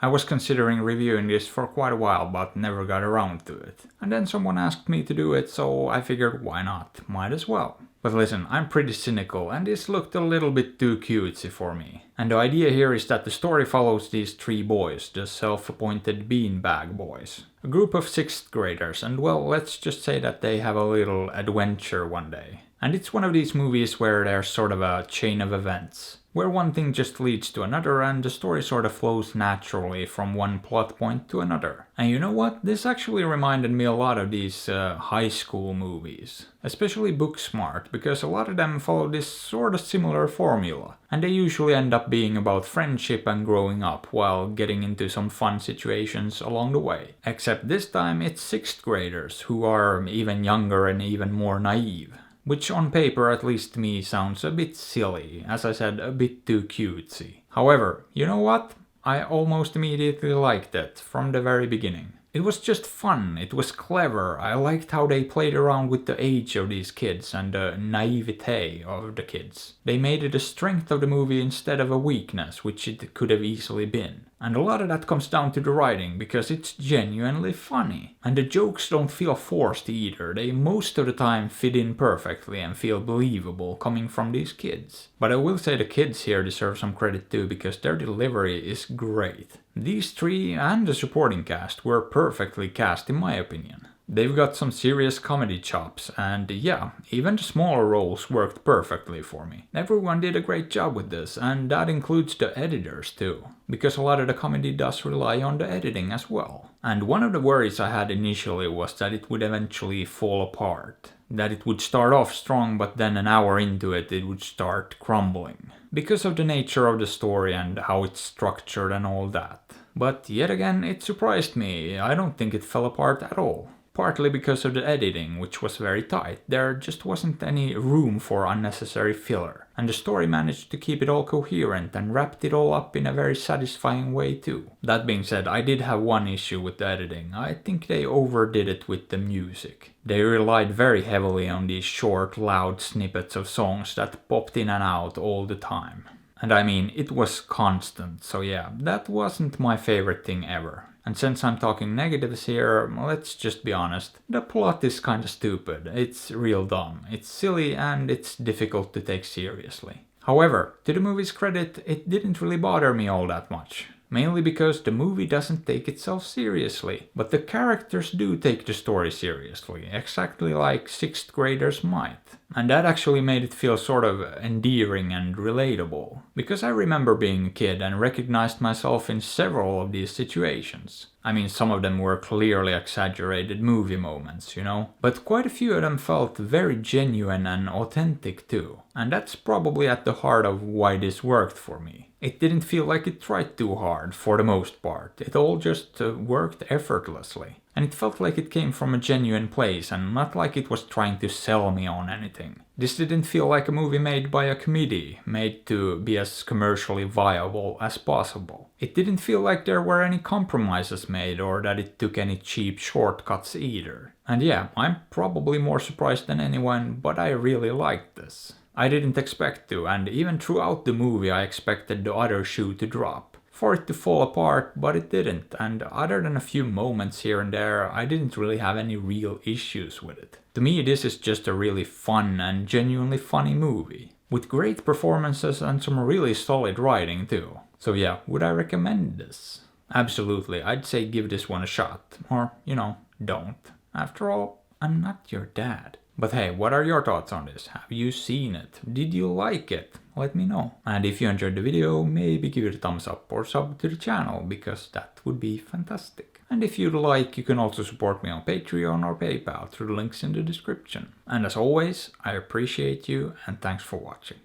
I was considering reviewing this for quite a while but never got around to it. And then someone asked me to do it, so I figured why not, might as well. But listen, I'm pretty cynical and this looked a little bit too cutesy for me. And the idea here is that the story follows these 3 boys, the self-appointed beanbag boys. A group of 6th graders, and well, let's just say that they have a little adventure one day. And it's one of these movies where there's sort of a chain of events, where one thing just leads to another and the story sort of flows naturally from one plot point to another. And you know what? This actually reminded me a lot of these high school movies. Especially Booksmart, because a lot of them follow this sort of similar formula. And they usually end up being about friendship and growing up, while getting into some fun situations along the way. Except this time it's 6th graders, who are even younger and even more naive. Which on paper, at least to me, sounds a bit silly, as I said, a bit too cutesy. However, you know what? I almost immediately liked it, from the very beginning. It was just fun, it was clever, I liked how they played around with the age of these kids and the naivete of the kids. They made it a strength of the movie instead of a weakness, which it could have easily been. And a lot of that comes down to the writing, because it's genuinely funny. And the jokes don't feel forced either, they most of the time fit in perfectly and feel believable coming from these kids. But I will say the kids here deserve some credit too, because their delivery is great. These 3 and the supporting cast were perfectly cast in my opinion. They've got some serious comedy chops, and yeah, even the smaller roles worked perfectly for me. Everyone did a great job with this, and that includes the editors too, because a lot of the comedy does rely on the editing as well. And one of the worries I had initially was that it would eventually fall apart. That it would start off strong, but then an hour into it would start crumbling. Because of the nature of the story and how it's structured and all that. But yet again, it surprised me. I don't think it fell apart at all. Partly because of the editing, which was very tight. There just wasn't any room for unnecessary filler. And the story managed to keep it all coherent and wrapped it all up in a very satisfying way too. That being said, I did have one issue with the editing. I think they overdid it with the music. They relied very heavily on these short, loud snippets of songs that popped in and out all the time. And I mean, it was constant, so yeah, that wasn't my favorite thing ever. And since I'm talking negatives here, let's just be honest, the plot is kinda stupid, it's real dumb, it's silly and it's difficult to take seriously. However, to the movie's credit, it didn't really bother me all that much. Mainly because the movie doesn't take itself seriously, but the characters do take the story seriously, exactly like 6th graders might. And that actually made it feel sort of endearing and relatable, because I remember being a kid and recognized myself in several of these situations. I mean, some of them were clearly exaggerated movie moments, you know, but quite a few of them felt very genuine and authentic too. And that's probably at the heart of why this worked for me. It didn't feel like it tried too hard for the most part, it all just worked effortlessly. And it felt like it came from a genuine place and not like it was trying to sell me on anything. This didn't feel like a movie made by a committee, made to be as commercially viable as possible. It didn't feel like there were any compromises made or that it took any cheap shortcuts either. And yeah, I'm probably more surprised than anyone, but I really liked this. I didn't expect to, and even throughout the movie I expected the other shoe to drop. For it to fall apart, but it didn't, and other than a few moments here and there, I didn't really have any real issues with it. To me, this is just a really fun and genuinely funny movie, with great performances and some really solid writing too. So yeah, would I recommend this? Absolutely, I'd say give this one a shot, or, you know, don't. After all, I'm not your dad. But hey, what are your thoughts on this? Have you seen it? Did you like it? Let me know. And if you enjoyed the video, maybe give it a thumbs up or sub to the channel, because that would be fantastic. And if you'd like, you can also support me on Patreon or PayPal through the links in the description. And as always, I appreciate you and thanks for watching.